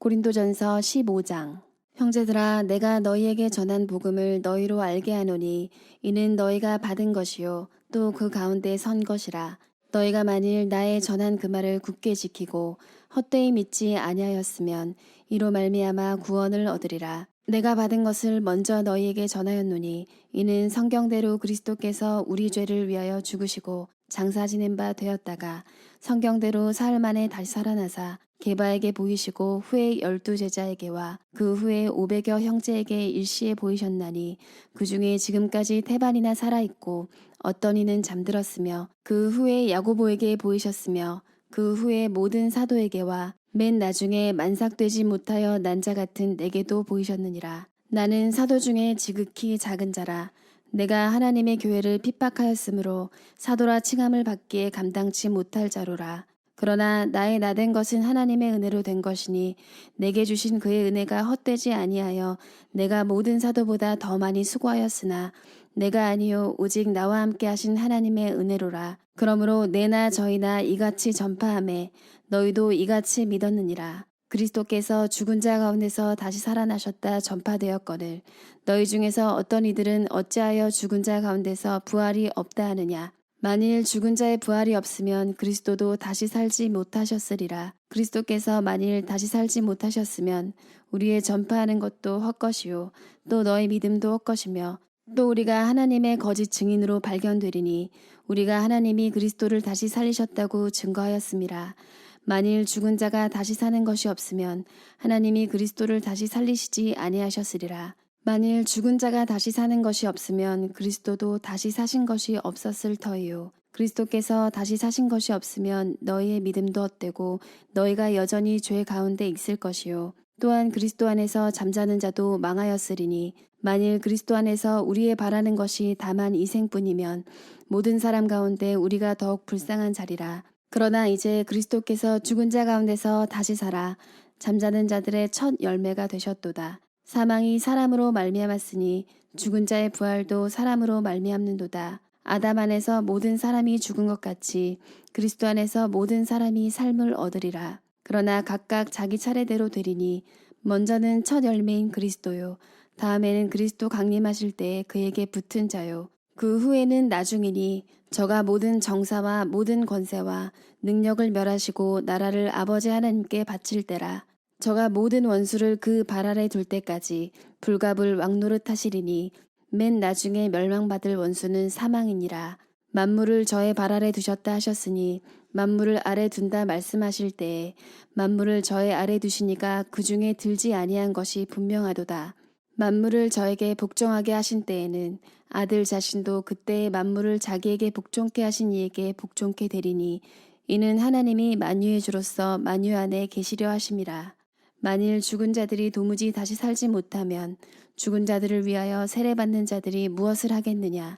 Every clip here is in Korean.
고린도전서 15장. 형제들아, 내가 너희에게 전한 복음을 너희로 알게 하노니 이는 너희가 받은 것이요 또 그 가운데 선 것이라. 너희가 만일 나의 전한 그 말을 굳게 지키고 헛되이 믿지 아니하였으면 이로 말미암아 구원을 얻으리라. 내가 받은 것을 먼저 너희에게 전하였노니 이는 성경대로 그리스도께서 우리 죄를 위하여 죽으시고 장사 지낸 바 되었다가 성경대로 사흘 만에 다시 살아나사 게바에게 보이시고 후에 12제자에게와 그 후에 500여 형제에게 일시에 보이셨나니 그 중에 지금까지 태반이나 살아있고 어떤 이는 잠들었으며 그 후에 야고보에게 보이셨으며 그 후에 모든 사도에게와 맨 나중에 만삭되지 못하여 난 자 같은 내게도 보이셨느니라. 나는 사도 중에 지극히 작은 자라. 내가 하나님의 교회를 핍박하였으므로 사도라 칭함을 받기에 감당치 못할 자로라. 그러나 나의 나된 것은 하나님의 은혜로 된 것이니 내게 주신 그의 은혜가 헛되지 아니하여 내가 모든 사도보다 더 많이 수고하였으나 내가 아니요 오직 나와 함께 하신 하나님의 은혜로라. 그러므로 내나 저희나 이같이 전파하매 너희도 이같이 믿었느니라. 그리스도께서 죽은 자 가운데서 다시 살아나셨다 전파되었거늘 너희 중에서 어떤 이들은 어찌하여 죽은 자 가운데서 부활이 없다 하느냐. 만일 죽은 자의 부활이 없으면 그리스도도 다시 살지 못하셨으리라. 그리스도께서 만일 다시 살지 못하셨으면 우리의 전파하는 것도 헛것이요 또 너희 믿음도 헛것이며 또 우리가 하나님의 거짓 증인으로 발견되리니 우리가 하나님이 그리스도를 다시 살리셨다고 증거하였음이라. 만일 죽은 자가 다시 사는 것이 없으면 하나님이 그리스도를 다시 살리시지 아니하셨으리라. 만일 죽은 자가 다시 사는 것이 없으면 그리스도도 다시 사신 것이 없었을 터이요. 그리스도께서 다시 사신 것이 없으면 너희의 믿음도 헛되고 너희가 여전히 죄 가운데 있을 것이요. 또한 그리스도 안에서 잠자는 자도 망하였으리니 만일 그리스도 안에서 우리의 바라는 것이 다만 이 생뿐이면 모든 사람 가운데 우리가 더욱 불쌍한 자리라. 그러나 이제 그리스도께서 죽은 자 가운데서 다시 살아 잠자는 자들의 첫 열매가 되셨도다. 사망이 사람으로 말미암았으니 죽은 자의 부활도 사람으로 말미암는도다. 아담 안에서 모든 사람이 죽은 것 같이 그리스도 안에서 모든 사람이 삶을 얻으리라. 그러나 각각 자기 차례대로 되리니 먼저는 첫 열매인 그리스도요 다음에는 그리스도 강림하실 때에 그에게 붙은 자요 그 후에는 나중이니 저가 모든 정사와 모든 권세와 능력을 멸하시고 나라를 아버지 하나님께 바칠 때라. 저가 모든 원수를 그 발 아래 둘 때까지 불갑을 왕노릇 하시리니 맨 나중에 멸망받을 원수는 사망이니라. 만물을 저의 발 아래 두셨다 하셨으니 만물을 아래 둔다 말씀하실 때에 만물을 저의 아래 두시니까 그 중에 들지 아니한 것이 분명하도다. 만물을 저에게 복종하게 하신 때에는 아들 자신도 그때의 만물을 자기에게 복종케 하신 이에게 복종케 되리니 이는 하나님이 만유의 주로서 만유 안에 계시려 하심이라. 만일 죽은 자들이 도무지 다시 살지 못하면 죽은 자들을 위하여 세례받는 자들이 무엇을 하겠느냐.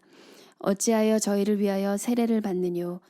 어찌하여 저희를 위하여 세례를 받느뇨.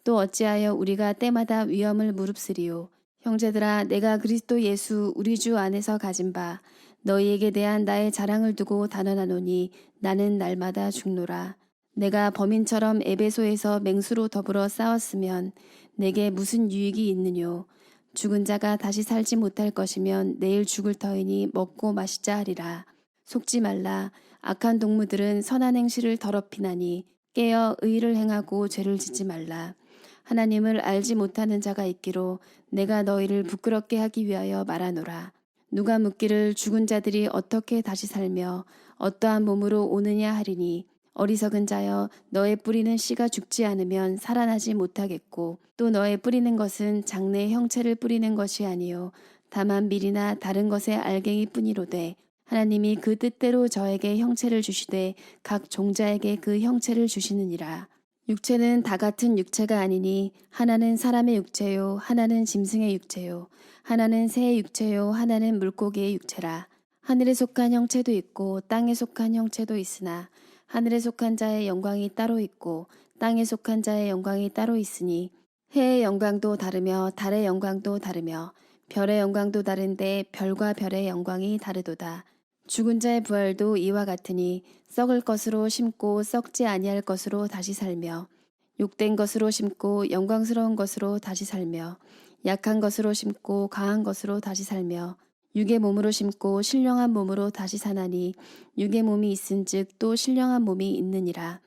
또 어찌하여 우리가 때마다 위험을 무릅쓰리요. 형제들아, 내가 그리스도 예수 우리 주 안에서 가진 바 너희에게 대한 나의 자랑을 두고 단언하노니 나는 날마다 죽노라. 내가 범인처럼 에베소에서 맹수로 더불어 싸웠으면 내게 무슨 유익이 있느뇨. 죽은 자가 다시 살지 못할 것이면 내일 죽을 터이니 먹고 마시자 하리라. 속지 말라. 악한 동무들은 선한 행실을 더럽히나니 깨어 의를 행하고 죄를 짓지 말라. 하나님을 알지 못하는 자가 있기로 내가 너희를 부끄럽게 하기 위하여 말하노라. 누가 묻기를 죽은 자들이 어떻게 다시 살며 어떠한 몸으로 오느냐 하리니 어리석은 자여 너의 뿌리는 씨가 죽지 않으면 살아나지 못하겠고 또 너의 뿌리는 것은 장래의 형체를 뿌리는 것이 아니요 다만 밀이나 다른 것의 알갱이 뿐이로되 하나님이 그 뜻대로 저에게 형체를 주시되 각 종자에게 그 형체를 주시느니라. 육체는 다 같은 육체가 아니니 하나는 사람의 육체요 하나는 짐승의 육체요 하나는 새의 육체요 하나는 물고기의 육체라. 하늘에 속한 형체도 있고 땅에 속한 형체도 있으나 하늘에 속한 자의 영광이 따로 있고 땅에 속한 자의 영광이 따로 있으니 해의 영광도 다르며 달의 영광도 다르며 별의 영광도 다른데 별과 별의 영광이 다르도다. 죽은 자의 부활도 이와 같으니 썩을 것으로 심고 썩지 아니할 것으로 다시 살며 욕된 것으로 심고 영광스러운 것으로 다시 살며 약한 것으로 심고 강한 것으로 다시 살며 육의 몸으로 심고 신령한 몸으로 다시 사나니 육의 몸이 있은즉 또 신령한 몸이 있느니라.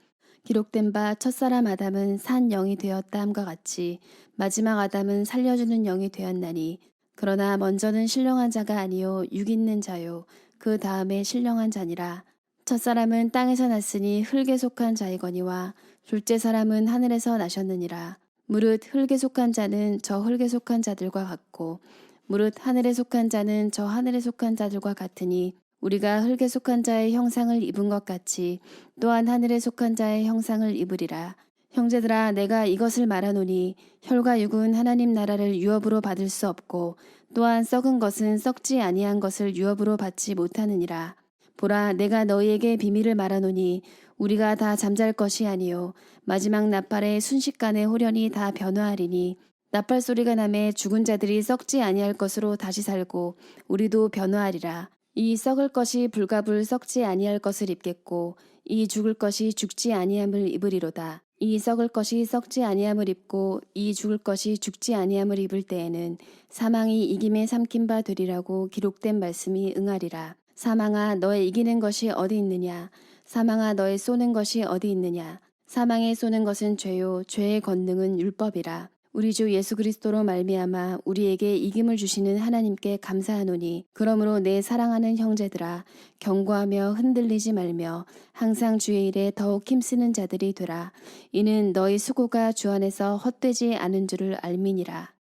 기록된 바 첫사람 아담은 산 영이 되었다 함과 같이 마지막 아담은 살려주는 영이 되었나니 그러나 먼저는 신령한 자가 아니요 육 있는 자요 그 다음에 신령한 자니라. 첫사람은 땅에서 났으니 흙에 속한 자이거니와 둘째 사람은 하늘에서 나셨느니라. 무릇 흙에 속한 자는 저 흙에 속한 자들과 같고 무릇 하늘에 속한 자는 저 하늘에 속한 자들과 같으니 우리가 흙에 속한 자의 형상을 입은 것 같이 또한 하늘에 속한 자의 형상을 입으리라. 형제들아 내가 이것을 말하노니 혈과 육은 하나님 나라를 유업으로 받을 수 없고 또한 썩은 것은 썩지 아니한 것을 유업으로 받지 못하느니라. 보라 내가 너희에게 비밀을 말하노니 우리가 다 잠잘 것이 아니요 마지막 나팔에 순식간에 홀연히 다 변화하리니 나팔 소리가 나매 죽은 자들이 썩지 아니할 것으로 다시 살고 우리도 변화하리라. 이 썩을 것이 불가불 썩지 아니할 것을 입겠고 이 죽을 것이 죽지 아니함을 입으리로다. 이 썩을 것이 썩지 아니함을 입고 이 죽을 것이 죽지 아니함을 입을 때에는 사망이 이김에 삼킨 바 되리라고 기록된 말씀이 응하리라. 사망아 너의 이기는 것이 어디 있느냐? 사망아 너의 쏘는 것이 어디 있느냐? 사망에 쏘는 것은 죄요 죄의 권능은 율법이라. 우리 주 예수 그리스도로 말미암아 우리에게 이김을 주시는 하나님께 감사하노니 그러므로 내 사랑하는 형제들아 경고하며 흔들리지 말며 항상 주의 일에 더욱 힘쓰는 자들이 되라. 이는 너희 수고가 주 안에서 헛되지 않은 줄을 알미니라.